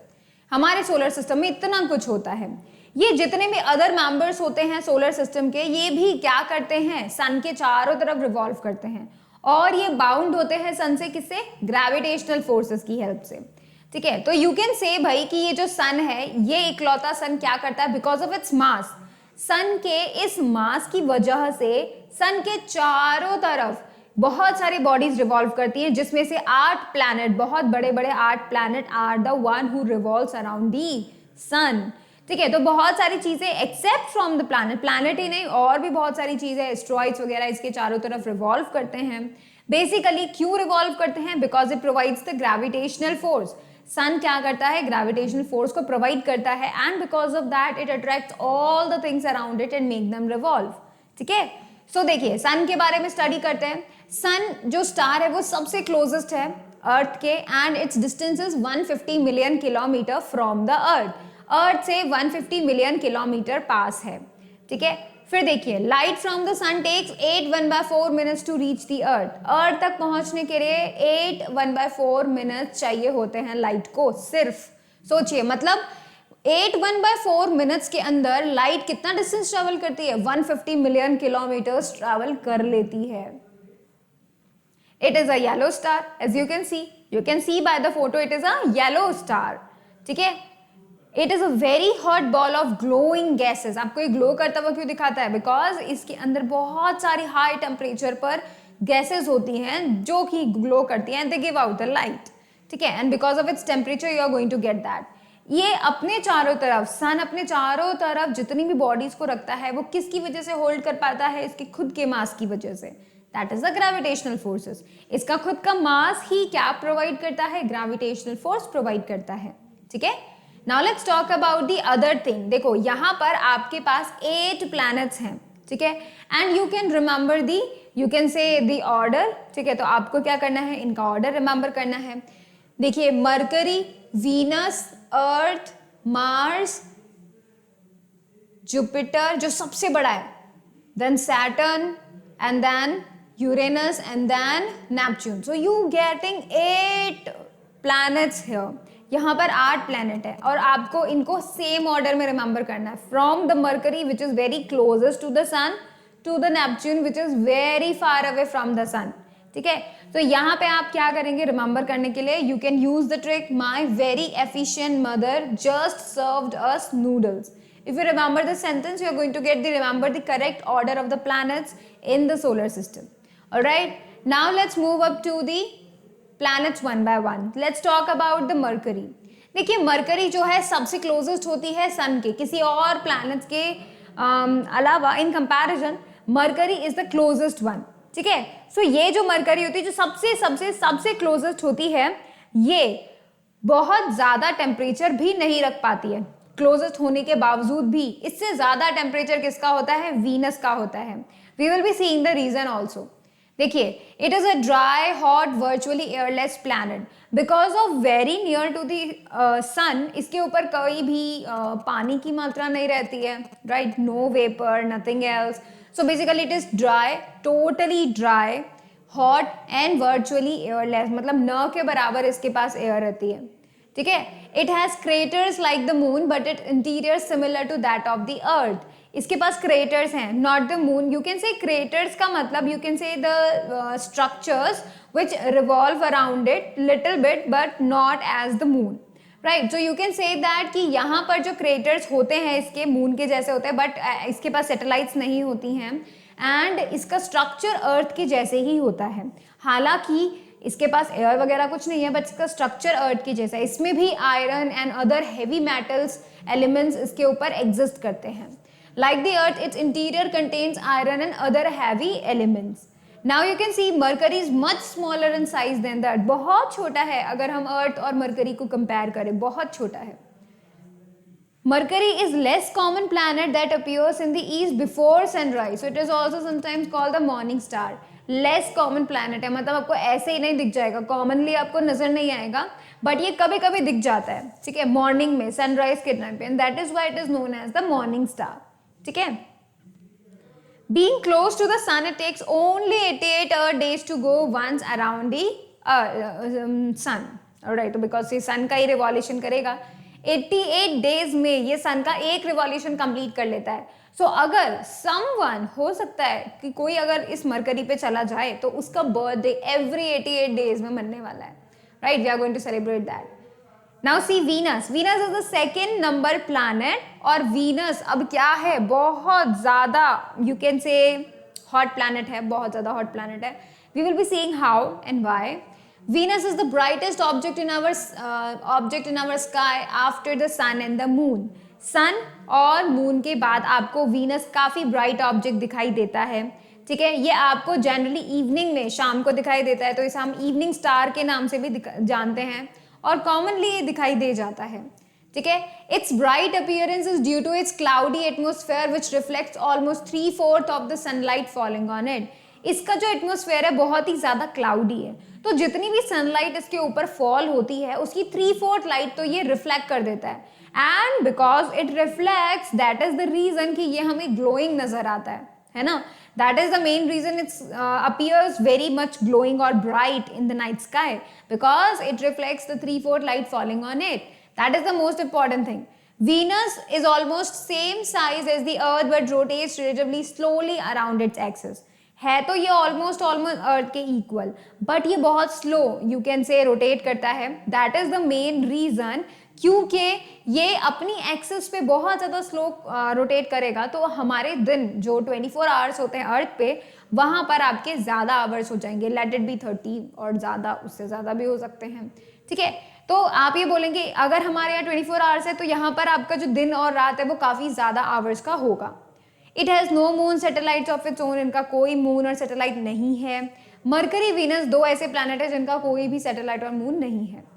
हमारे solar system में इतना कुछ होता है। ये जितने भी अदर मेंबर्स होते हैं सोलर सिस्टम के, ये भी क्या करते हैं, सन के चारों तरफ रिवॉल्व करते हैं और ये बाउंड होते हैं सन से, किससे, ग्रेविटेशनल फोर्सेस की हेल्प से, ठीक है। तो यू कैन से भाई कि ये जो सन है ये इकलौता सन क्या करता है, बिकॉज ऑफ इट्स मास, सन के इस मास की वजह से सन के चारों तरफ बहुत सारी बॉडीज रिवॉल्व करती हैं, जिसमें से 8 प्लैनेट, बहुत बड़े बड़े 8 planet are the one who revolves around the sun, ठीक है। तो बहुत सारी चीजें except from the planet, planet ही नहीं और भी बहुत सारी चीजें, एस्ट्रॉइड्स वगैरह इसके चारों तरफ रिवॉल्व करते हैं। बेसिकली क्यों रिवॉल्व करते हैं, because it provides the gravitational force. Sun क्या करता है, ग्रेविटेशनल फोर्स को प्रोवाइड करता है and because of that it attracts all the things around it and make them revolve, ठीक है। सो देखिए सन के बारे में स्टडी करते हैं। सन जो स्टार है वो सबसे क्लोजेस्ट है अर्थ के and it's distance is 150 million kilometre from the earth से 150 मिलियन किलोमीटर पास है, ठीक है। फिर देखिए light from the sun takes 8 minutes to reach the earth तक पहुंचने के लिए 8 मिनट्स चाहिए होते हैं लाइट को सिर्फ। सोचिए मतलब 8 मिनट्स के अंदर लाइट कितना डिस्टेंस ट्रेवल करती है, 150 मिलियन किलोमीटर्स ट्रेवल कर लेती है। It is a yellow star as you can see by the photo it is a yellow star, ठीक है। It is a very hot ball of glowing gases। आपको ये glow करता हुआ क्यों दिखाता है, बिकॉज इसके अंदर बहुत सारी हाई टेम्परेचर पर गैसेस होती हैं जो कि ग्लो करती हैं, they give out the light, ठीक है। And because of its temperature you are going to get that. ये अपने चारों तरफ सन अपने चारों तरफ जितनी भी बॉडीज को रखता है वो किसकी वजह से होल्ड कर पाता है, इसके खुद के मास की वजह से, that is the gravitational forces. इसका खुद का मास ही क्या प्रोवाइड करता है, ग्रेविटेशनल फोर्स प्रोवाइड करता है, ठीक है। Now let's talk about the other thing. देखो यहाँ पर आपके पास 8 प्लैनेट्स हैं, ठीक है, and you can remember the, you can say the order, ठीक है। तो आपको क्या करना है, इनका ऑर्डर रिमेंबर करना है। देखिए Mercury, Venus, Earth, Mars, Jupiter जो सबसे बड़ा है, then Saturn and then Uranus and then Neptune. So you getting 8 planets here. यहाँ पर 8 प्लैनेट है और आपको इनको सेम ऑर्डर में रिमेंबर करना है, from the Mercury which is very closest to the sun to the Neptune which is very far away from the sun, ठीक है। तो यहाँ पे आप क्या करेंगे रिमेंबर करने के लिए, you can use the trick my very efficient mother just served us noodles. If you remember the sentence, you are going to remember the correct order of the planets in the solar system. Alright, now let's move up to the planets one by one. Let's talk about the Mercury. देखिए mercury जो है सबसे closest होती है सन के, किसी और planets के अलावा in comparison mercury is the closest one, ठीक है। सो ये जो मरकरी होती है जो सबसे सबसे सबसे क्लोजेस्ट होती है, ये बहुत ज़्यादा टेम्परेचर भी नहीं रख पाती है, क्लोजेस्ट होने के बावजूद भी। इससे ज्यादा टेम्परेचर किसका होता है, वीनस का होता है। We will be seeing the reason also. देखिए it is a dry hot virtually airless planet because of very near to the sun. इसके ऊपर कोई भी पानी की मात्रा नहीं रहती है, right, no vapour, nothing else. So basically it is dry, totally dry, hot and virtually airless, मतलब न के बराबर इसके पास एयर रहती है, ठीक है। It has craters like the moon but it interior similar to that of the earth. इसके पास क्रेटर्स हैं, not the moon. You can say craters का मतलब you can say the structures which revolve around it little bit but not as the moon, right. So you can say that कि यहाँ पर जो craters होते हैं इसके मून के जैसे होते हैं, बट इसके पास सैटेलाइट्स नहीं होती हैं एंड इसका स्ट्रक्चर अर्थ के जैसे ही होता है। हालांकि इसके पास एयर वगैरह कुछ नहीं है बट इसका स्ट्रक्चर अर्थ की जैसा है। इसमें भी iron and other heavy metals elements इसके ऊपर एग्जिस्ट करते हैं। Like the Earth its interior contains iron and other heavy elements. Now you can see Mercury is much smaller in size than the Earth. बहुत छोटा है अगर हम अर्थ और मरकरी को कंपेयर करें, बहुत छोटा है। Mercury is less common planet that appears in the east before sunrise. So it is also sometimes called the morning star. Less common planet है, मतलब आपको ऐसे ही नहीं दिख जाएगा, commonly आपको नजर नहीं आएगा, but ये कभी कभी दिख जाता है, ठीक है, मॉर्निंग में, सनराइज के टाइम पे, and that is why it is known as the morning star, ठीक है। Being close to the sun, it takes only 88 Earth days to go once around the sun. Alright, तो because ये sun का ही revolution करेगा, 88 days में ये सन का एक रिवॉल्यूशन कंप्लीट कर लेता है। सो अगर समवन, हो सकता है कि कोई अगर इस मरकरी पे चला जाए तो उसका बर्थडे एवरी 88 डेज में मनने वाला है, right. We are going to celebrate that. Now see Venus. Venus is the second number planet और वीनस अब क्या है, बहुत ज्यादा you can say hot planet है, बहुत ज्यादा हॉट प्लैनेट है। We will be seeing how and why. Venus is the brightest object in our sky after the sun and the moon. Sun और moon के बाद आपको Venus काफी bright object दिखाई देता है, ठीक है। ये आपको जनरली इवनिंग में, शाम को दिखाई देता है, तो इसे हम इवनिंग स्टार के नाम से भी जानते हैं और कॉमनली ये दिखाई दे जाता है, ठीक है। Its bright appearance is due to its cloudy atmosphere which reflects almost 3/4 of the sunlight falling on it. इसका जो एटमोस्फेयर है बहुत ही ज्यादा क्लाउडी है, तो जितनी भी सनलाइट इसके ऊपर फॉल होती है उसकी 3/4 लाइट तो ये रिफ्लेक्ट कर देता है, and because it reflects that is the reason कि ये हमें ग्लोइंग नजर आता है ना। That is the main reason it appears very much glowing or bright in the night sky, because it reflects the 3/4 light falling on it. That is the most important thing. Venus is almost same size as the Earth but rotates relatively slowly around its axis. है तो ये almost अर्थ के equal, but ये बहुत slow you can say rotate करता है। That is the main reason, क्योंकि ये अपनी एक्सिस पे बहुत ज़्यादा स्लो रोटेट करेगा, तो हमारे दिन जो 24 आवर्स होते हैं अर्थ पे, वहाँ पर आपके ज़्यादा आवर्स हो जाएंगे, लेट इट बी 30 और ज़्यादा, उससे ज़्यादा भी हो सकते हैं, ठीक है। तो आप ये बोलेंगे अगर हमारे यहाँ 24 आवर्स है तो यहाँ पर आपका जो दिन और रात है वो काफ़ी ज़्यादा आवर्स का होगा। It has no moon satellites of its own, इनका कोई मून और सैटेलाइट नहीं है। मरकरी, वीनस दो ऐसे प्लैनेट है जिनका कोई भी सैटेलाइट और मून नहीं है।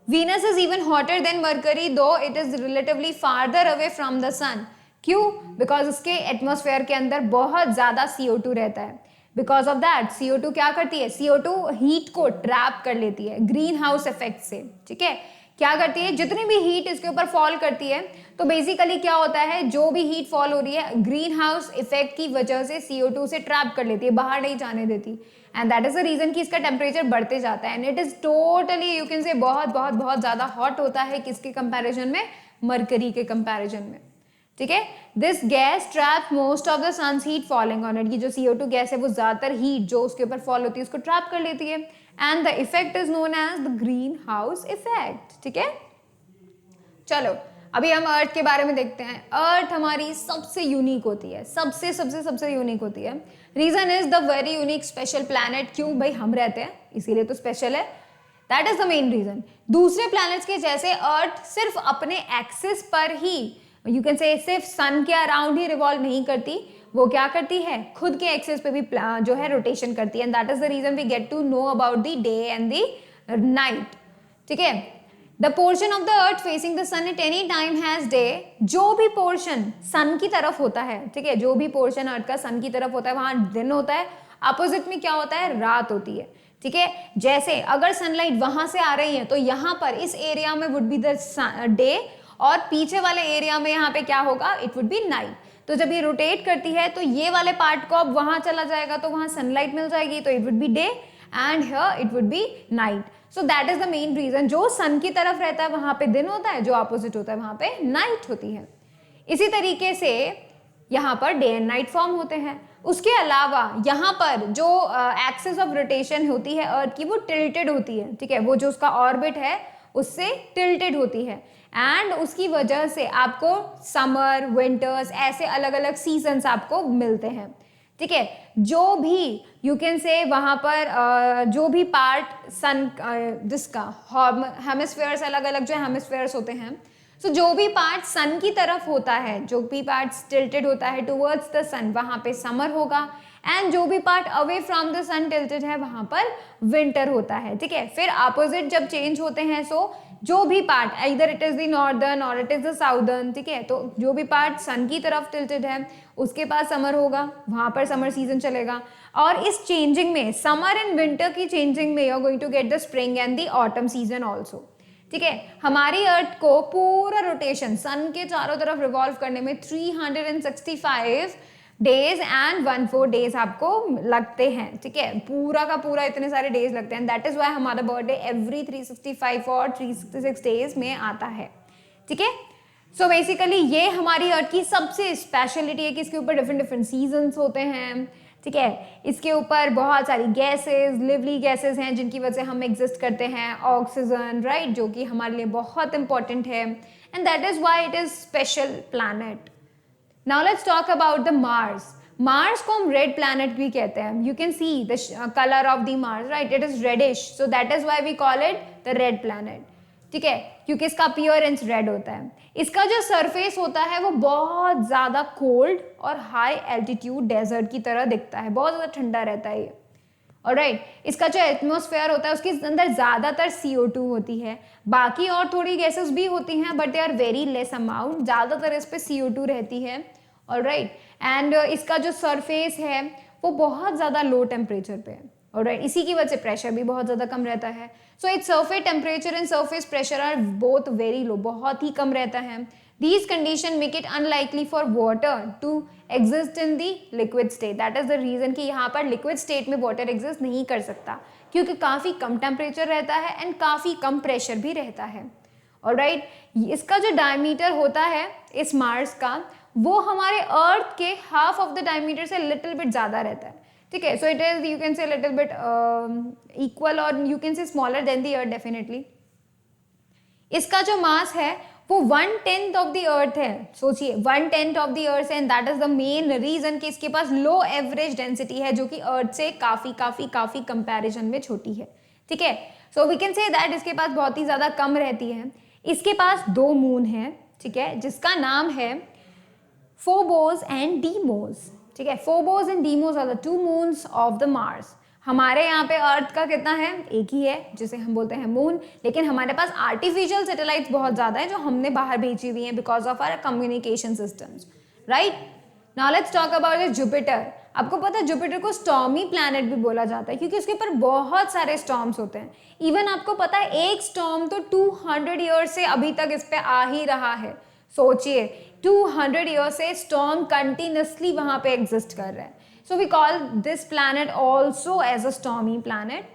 Venus is even hotter than Mercury, though it is relatively farther away from the sun. क्यों? Because उसके एटमॉस्फेयर के अंदर बहुत ज़्यादा CO2 रहता है। Because of that, CO2 क्या करती है? CO2 हीट को ट्रैप कर लेती है ग्रीन हाउस इफेक्ट से, ठीक है। क्या करती है? जितनी भी हीट इसके ऊपर फॉल करती है, तो बेसिकली क्या होता है, जो भी हीट फॉल हो रही है ग्रीन हाउस इफेक्ट की वजह से CO2 से ट्रैप कर लेती है, बाहर नहीं जाने देती, and that is the reason कि इसका टेम्परेचर बढ़ते जाता है, and it is totally you can say बहुत बहुत बहुत ज्यादा हॉट होता है किसके कंपैरिजन में, मरकरी के कंपैरिजन में, ठीक है। This gas trap most of the sun's heat falling on it, की जो CO2 गैस है वो ज्यादातर हीट जो उसके ऊपर फॉल होती है उसको ट्रैप कर लेती है, and the effect is known as the greenhouse effect, ठीक है। चलो अभी हम अर्थ के बारे में देखते हैं। अर्थ हमारी सबसे यूनिक होती है, सबसे सबसे सबसे यूनिक होती है। Reason is the very unique special planet. क्यों भाई, हम रहते हैं इसीलिए तो स्पेशल है, that is the main reason. दूसरे प्लैनेट्स के जैसे अर्थ सिर्फ अपने एक्सिस पर ही, यू कैन से सिर्फ सन के अराउंड ही रिवॉल्व नहीं करती, वो क्या करती है, खुद के एक्सिस पे भी जो है रोटेशन करती है, and that is the reason we get to know about the day and the night, ठीक है। The portion of the earth facing the sun at any time has day, जो भी पोर्शन सन की तरफ होता है, ठीक है, जो भी पोर्शन अर्थ का सन की तरफ होता है वहां दिन होता है, अपोजिट में क्या होता है, रात होती है, ठीक है। जैसे अगर सनलाइट वहां से आ रही है तो यहाँ पर इस एरिया में वुड बी द डे, और पीछे वाले एरिया में यहाँ पे क्या होगा, इट वुड बी नाइट। तो जब ये रोटेट करती है तो ये वाले पार्ट को अब वहां चला जाएगा तो वहां सनलाइट मिल जाएगी, तो it would be day, and here it would be night. So that is the main reason, जो सन की तरफ रहता है वहां पे दिन होता है, जो ऑपोजिट होता है वहां पे नाइट होती है। इसी तरीके से यहाँ per day and night form होते हैं। उसके अलावा यहाँ पर जो एक्सिस ऑफ रोटेशन होती है अर्थ की, वो टिल्टेड होती है, ठीक है, वो जो उसका ऑर्बिट है उससे टिल्टेड होती है, एंड उसकी वजह से आपको समर, विंटर्स, ऐसे अलग अलग सीजन्स आपको मिलते हैं, ठीक है। जो भी यू कैन से वहाँ पर जो भी पार्ट सन जिसका हेमिस्फेयर्स, अलग अलग जो हेमिस्फेयर्स होते हैं, सो जो भी पार्ट सन की तरफ होता है, जो भी पार्ट टिल्टेड होता है टुवर्ड्स द सन, वहाँ पे समर होगा, एंड जो भी part away from the sun tilted है वहाँ पर विंटर होता है, ठीक है। फिर अपोजिट जब चेंज होते हैं, सो जो भी पार्ट इधर इट इज द नॉर्दर्न और इट इज द साउदर्न, ठीक है, तो जो भी पार्ट सन की तरफ टिल्टेड है उसके पास समर होगा, वहां पर समर सीजन चलेगा, और इस चेंजिंग में समर एंड विंटर की चेंजिंग में you are going to get the spring and the autumn season also, ठीक है। हमारी अर्थ को पूरा रोटेशन सन के चारों तरफ रिवॉल्व करने में 365 डेज एंड 1/4 डेज आपको लगते हैं, ठीक है, पूरा का पूरा इतने सारे डेज लगते हैं, दैट इज वाई हमारा बर्थडे एवरी 365 और 366 डेज में आता है, ठीक है। सो बेसिकली ये हमारी अर्थ की सबसे स्पेशलिटी है कि इसके ऊपर डिफरेंट डिफरेंट सीजन्स होते हैं, ठीक है। इसके ऊपर बहुत सारी गैसेस, लिवली गैसेस हैं जिनकी वजह से हम एग्जिस्ट करते हैं, ऑक्सीजन, राइट, जो कि हमारे लिए बहुत इंपॉर्टेंट है, and that is why it is special planet. Now let's talk about the Mars. Mars को हम red planet भी कहते हैं. You can see the color of the Mars, right? It is reddish, so that is why we call it the red planet. ठीक है, क्योंकि इसका appearance red होता है. इसका जो surface होता है वो बहुत ज़्यादा cold और high altitude desert की तरह दिखता है, बहुत ज़्यादा ठंडा रहता है ये. ऑलराइट, इसका जो एटमॉस्फेयर होता है उसके अंदर ज़्यादातर CO2 होती है, बाकी और थोड़ी गैसेस भी होती हैं but they are very less amount, ज़्यादातर इस पे CO2 रहती है। ऑलराइट, एंड इसका जो सरफेस है वो बहुत ज़्यादा लो टेम्परेचर पे है। ऑलराइट, इसी की वजह से प्रेशर भी बहुत ज़्यादा कम रहता है। So its surface temperature and surface pressure are both very low, बहुत ही कम रहता है। These conditions make it unlikely for water to exist in the liquid state. That is the reason कि यहाँ पर liquid state में water exist नहीं कर सकता, क्योंकि काफ़ी कम temperature रहता है and काफ़ी कम pressure भी रहता है। Alright, इसका जो diameter होता है इस मार्स का, वो हमारे अर्थ के हाफ ऑफ द डायमीटर से लिटिल बिट ज़्यादा रहता है। ठीक है, so it is you can say little bit equal और you can say smaller than the earth definitely. इसका जो मास है वो 1/10 ऑफ द अर्थ है। सोचिए 1/10 ऑफ द अर्थ है, and that is the main reason कि इसके पास लो एवरेज डेंसिटी है, जो कि अर्थ से काफी काफी काफी कंपैरिजन में छोटी है। ठीक है, so we can say that इसके पास बहुत ही ज्यादा कम रहती है। इसके पास 2 मून है, ठीक है, जिसका नाम है फोबोस एंड डीमोस। ठीक है, Phobos and Deimos are the 2 moons of the Mars. हमारे यहाँ पे अर्थ का कितना है, एक ही है जिसे हम बोलते हैं मून, लेकिन हमारे पास आर्टिफिशियल सैटेलाइट्स बहुत ज़्यादा है जो हमने बाहर भेजी हुई हैं because of our communication systems. Right, now let's talk about Jupiter. आपको पता है जुपिटर को स्टॉर्मी प्लैनेट भी बोला जाता है क्योंकि उसके ऊपर बहुत सारे स्टॉर्म्स होते हैं। इवन आपको पता है एक स्टॉर्म तो 200 ईयर्स से अभी तक इस पे आ ही रहा है। सोचिए 200 ईयर्स से स्टॉर्म कंटिन्यूसली वहां पे एग्जिस्ट कर रहा है। So we call this planet also as a stormy planet.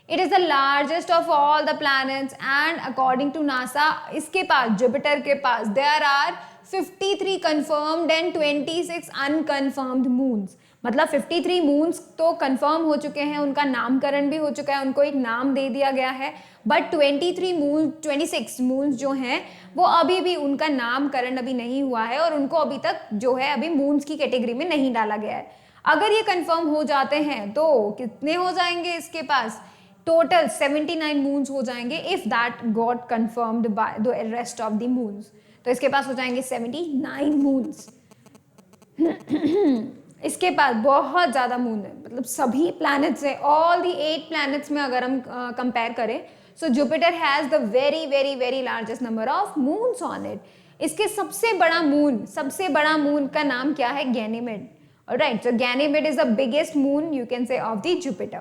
It is the largest of all the planets and according to NASA, इसके पास जुपिटर के पास there are 53 confirmed and 26 unconfirmed moons. मतलब 53 moons तो confirm हो चुके हैं, उनका नामकरण भी हो चुका है, उनको एक नाम दे दिया गया है, बट 26 मून्स जो हैं वो अभी भी उनका नामकरण अभी नहीं हुआ है और उनको अभी तक जो है अभी मून्स की कैटेगरी में नहीं डाला गया है। अगर ये कंफर्म हो जाते हैं तो कितने हो जाएंगे इसके पास, टोटल 79 मून्स हो जाएंगे if that got confirmed by the rest of the moons. तो इसके पास हो जाएंगे 79 मून्स। इसके पास बहुत ज़्यादा मून है, मतलब सभी प्लैनेट्स से, ऑल दी 8 प्लैनेट्स में अगर हम कंपेयर करें, so Jupiter has the very very very largest number of moons on it. इसके सबसे बड़ा मून का नाम क्या है, Ganymede. Alright, so Ganymede is the biggest moon you can say of the Jupiter.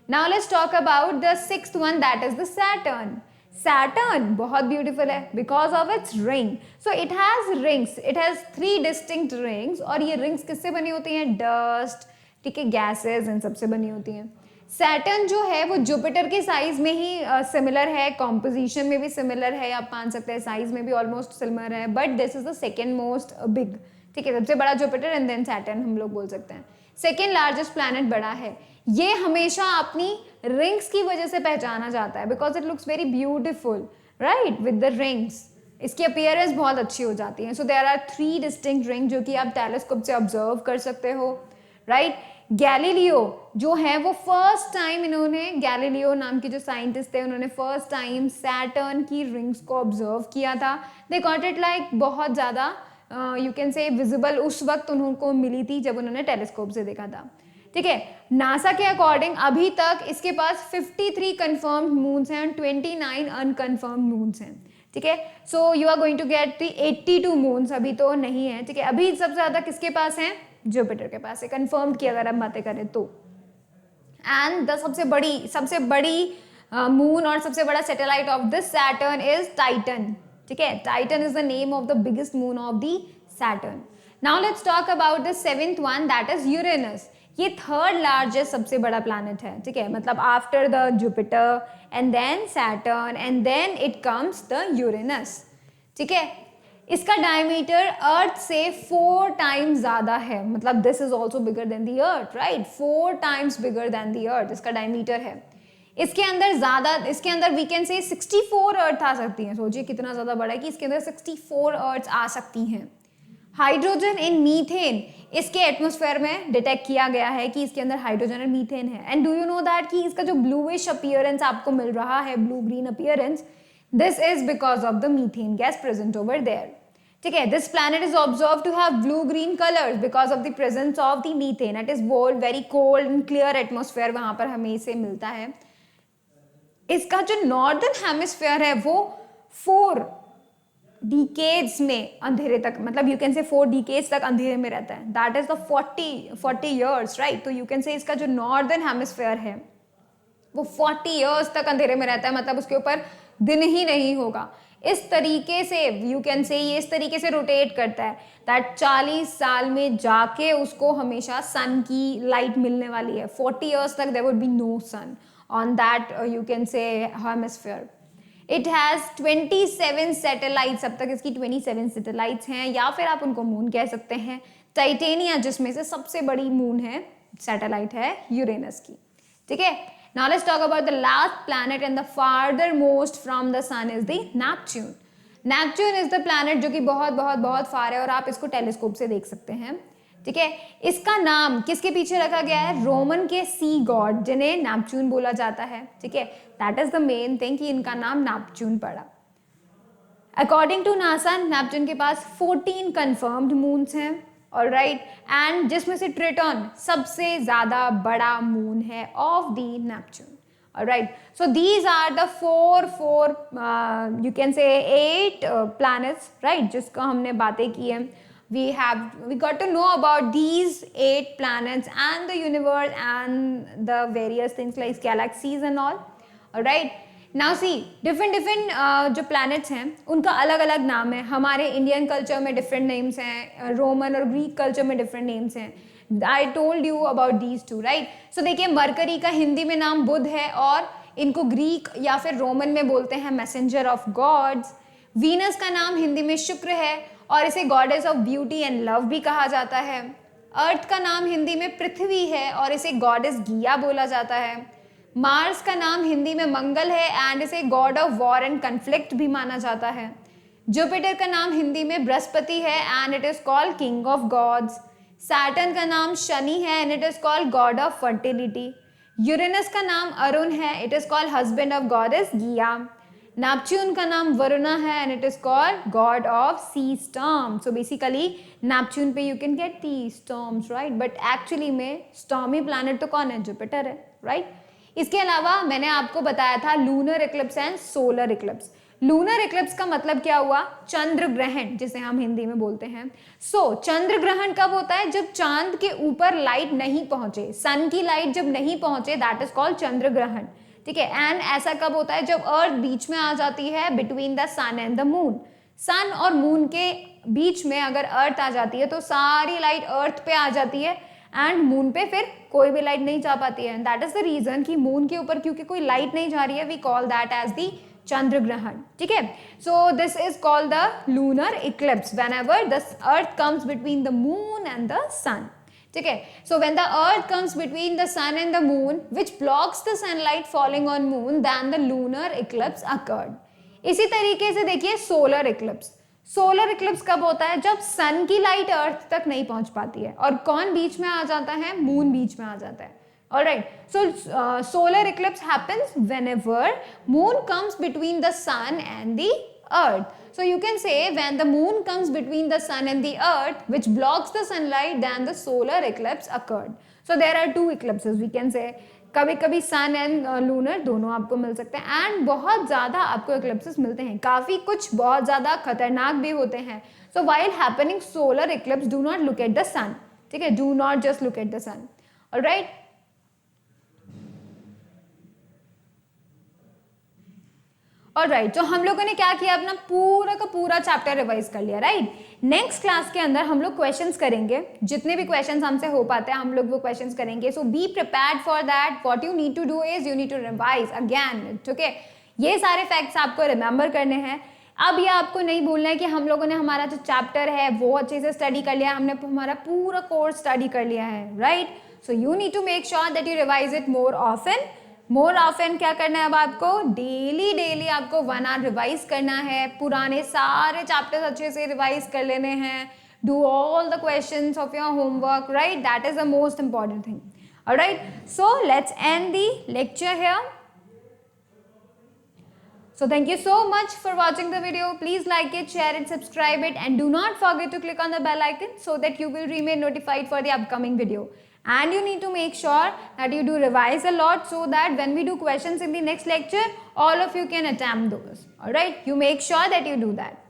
Now let's talk about the 6th one, that is the Saturn. Saturn बहुत beautiful है because of its ring. So it has rings. It has 3 distinct rings और ये rings किससे बनी होती हैं, dust, ठीक है, gases इन सबसे बनी होती हैं। Saturn जो है वो जुपिटर के साइज में ही सिमिलर है, कॉम्पोजिशन में भी सिमिलर है, आप मान सकते हैं साइज में भी ऑलमोस्ट सिमिलर है, but this is the second most big. ठीक है, सबसे बड़ा जुपिटर एंड देन सैटर्न हम लोग बोल सकते हैं। सेकेंड लार्जेस्ट प्लैनेट बड़ा है, ये हमेशा अपनी रिंग्स की वजह से पहचाना जाता है because it looks very beautiful, right, with the rings. इसकी अपीयरेंस बहुत अच्छी हो जाती है। So there are 3 distinct ring जो कि आप टेलीस्कोप से ऑब्जर्व कर सकते हो, राइट। गैलीलियो जो है वो फर्स्ट टाइम, इन्होंने गैलीलियो नाम के जो साइंटिस्ट थे उन्होंने फर्स्ट टाइम सैटर्न की रिंग्स को ऑब्जर्व किया था। दे गॉट इट लाइक बहुत ज़्यादा यू कैन से विजिबल उस वक्त उनको मिली थी जब उन्होंने टेलीस्कोप से देखा था। ठीक है, नासा के अकॉर्डिंग अभी तक इसके पास 53 कंफर्म्ड मून्स हैं, 29 अनकन्फर्म्ड मून्स हैं। ठीक है, so you are going to get the 82 moons अभी तो नहीं है। ठीक है, अभी सबसे ज़्यादा किसके पास है, जुपिटर के पास है, कंफर्म्ड की अगर हम बातें करें तो। एंड द सबसे बड़ी मून और सबसे बड़ा satellite of this Saturn is Titan. ठीक है, Titan is the name of the biggest moon of the Saturn. Now let's talk about the 7th one, that is Uranus. ये 3rd लार्जेस्ट सबसे बड़ा प्लैनेट है। ठीक है, मतलब after the Jupiter and then Saturn and then it comes the Uranus. ठीक है, इसका डायमीटर अर्थ से 4 टाइम्स ज़्यादा है, मतलब this is also bigger than the earth, right, 4 times bigger than the अर्थ इसका डायमीटर है। इसके अंदर वी कैन से 64 अर्थ आ सकती हैं। सोचिए कितना ज़्यादा बड़ा है कि इसके अंदर 64 अर्थ आ सकती हैं। हाइड्रोजन एंड मीथेन इसके एटमॉस्फेयर में डिटेक्ट किया गया है कि इसके अंदर हाइड्रोजन और मीथेन है। And do you know that कि इसका जो ब्लूइश अपीयरेंस आपको मिल रहा है, blue green appearance, this is because of the methane gas present over there. ठीक है. This planet is observe to have blue green colours because of the presence of the methane. It is very cold and clear atmosphere वहां पर हमें इसे मिलता है. इसका जो नॉर्दर्न हेमिस्फेयर है वो 4 डिकेड्स में अंधेरे तक, मतलब यू कैन से 4 डिकेड्स तक अंधेरे में रहता है. That is the 40 years, right. तो यू कैन से इसका जो नॉर्दर्न हेमिस्फेयर है वो 40 इयर्स तक अंधेरे में रहता है, मतलब उसके ऊपर दिन ही नहीं होगा. इस तरीके से यू कैन से ये इस तरीके से रोटेट करता है दैट 40 साल में जाके उसको हमेशा सन की लाइट मिलने वाली है. 40 इयर्स तक there would be no sun on that you can say hemisphere. It has 27 satellites. अब तक इसकी 27 सैटेलाइट्स हैं, या फिर आप उनको मून कह सकते हैं. टाइटेनिया जिसमें से सबसे बड़ी मून है, सैटेलाइट है यूरेनस की. ठीक है. Now let's talk about the last planet and the farthermost from the sun is the Neptune. Neptune is the planet जो कि बहुत बहुत बहुत फार है और आप इसको टेलीस्कोप से देख सकते हैं. ठीक है. इसका नाम किसके पीछे रखा गया है? रोमन के सी गॉड जिन्हें नेपच्यून बोला जाता है. ठीक है. That is the main thing कि इनका नाम नेपच्यून पड़ा. अकॉर्डिंग टू नासा नेपच्यून के पास 14 कंफर्म्ड मून्स हैं. ऑलराइट. एंड जिसमें से ट्रिटॉन सबसे ज्यादा बड़ा मून है of the Neptune. Alright. So these are the four you can say 8 planets, right, जिसका हमने बातें की है. we got to know about these 8 planets and the universe and the various things like galaxies and all. Alright. Now see, different जो planets हैं उनका अलग अलग नाम है. हमारे इंडियन कल्चर में different names हैं, रोमन और ग्रीक कल्चर में different names हैं. I told you about these two, right? So देखिए, मरकरी का हिंदी में नाम बुध है और इनको ग्रीक या फिर रोमन में बोलते हैं मैसेंजर ऑफ गॉड्स. वीनस का नाम हिंदी में शुक्र है और इसे goddess of beauty and love भी कहा जाता है. अर्थ का नाम हिंदी में पृथ्वी है और इसे गॉडेस गिया बोला जाता है. मार्स का नाम हिंदी में मंगल है एंड इसे God of war and conflict भी माना जाता है. जुपिटर का नाम हिंदी में बृहस्पति है and it is called king of gods. Saturn का नाम शनि है and it is called god of fertility. Uranus का नाम अरुण है, it is called husband of goddess Gaia. Neptune का नाम वरुणा है and it is called god of sea storm. So basically Neptune पे you can get the storms, right, but actually में stormy planet तो कौन है? जुपिटर है, राइट. इसके अलावा मैंने आपको बताया था lunar Eclipse and solar Eclipse. Lunar Eclipse का मतलब क्या हुआ? चंद्र ग्रहण, जिसे हम हिंदी में बोलते हैं. चंद्र ग्रहण कब होता है? जब चांद के ऊपर लाइट नहीं पहुंचे, सन की लाइट जब नहीं पहुंचे, दैट इज कॉल्ड चंद्र ग्रहण. ठीक है. एंड ऐसा कब होता है? जब अर्थ बीच में आ जाती है, between the sun and the moon. Sun और मून के बीच में अगर अर्थ आ जाती है तो सारी लाइट अर्थ पे आ जाती है एंड मून पे फिर कोई भी लाइट नहीं जा पाती है. दैट इज द रीजन कि मून के ऊपर क्योंकि कोई लाइट नहीं जा रही है, we call that as the chandra grahan. ठीक है. So this is called the lunar eclipse whenever the earth comes between the moon and the sun. ठीक है. So when the earth comes between the sun and the moon which blocks the sunlight falling on moon, then the lunar eclipse occurred. इसी तरीके से देखिए solar Eclipse. Solar Eclipse कब होता है? जब सन की लाइट अर्थ तक नहीं पहुंच पाती है. और कौन बीच में आ जाता है? मून बीच में आ जाता है. Alright, so solar eclipse happens whenever moon comes between the sun and the earth. So you can say when the moon comes between the sun and the earth, which blocks the sunlight, then the solar eclipse occurred. So there are 2 eclipses we can say. कभी कभी सन and lunar दोनों आपको मिल सकते हैं and बहुत ज़्यादा आपको इक्लिप्सेस मिलते हैं. काफ़ी कुछ बहुत ज़्यादा खतरनाक भी होते हैं. So while happening solar eclipse, do not look at the sun. ठीक है. Do not just look at the sun. Alright. Alright. तो हम लोगों ने क्या किया? अपना पूरा का पूरा चैप्टर रिवाइज कर लिया, राइट. नेक्स्ट क्लास के अंदर हम लोग क्वेश्चंस करेंगे. जितने भी क्वेश्चंस हमसे हो पाते हैं हम लोग वो क्वेश्चंस करेंगे. So be prepared for that. What you need to do is you need to revise again. ठीक है. ये सारे फैक्ट्स आपको रिमेंबर करने हैं. अब ये आपको नहीं भूलना है कि हम लोगों ने हमारा जो चैप्टर है वो अच्छे से स्टडी कर लिया, हमने हमारा पूरा कोर्स स्टडी कर लिया है, right. So you need to make sure that you revise it more often. क्या करना है अब आपको? डेली आपको 1 आवर रिवाइज करना है. पुराने सारे चैप्टर्स अच्छे से रिवाइज कर लेने हैं. Do all the questions of your homework, right. That is the most important thing. Alright. So let's end the lecture here. So thank you so much for watching the video. Please like it, share it, subscribe it, and do not forget to click on the bell icon so that you will remain notified for the upcoming video. And you need to make sure that you do revise a lot so that when we do questions in the next lecture, all of you can attempt those. Alright, you make sure that you do that.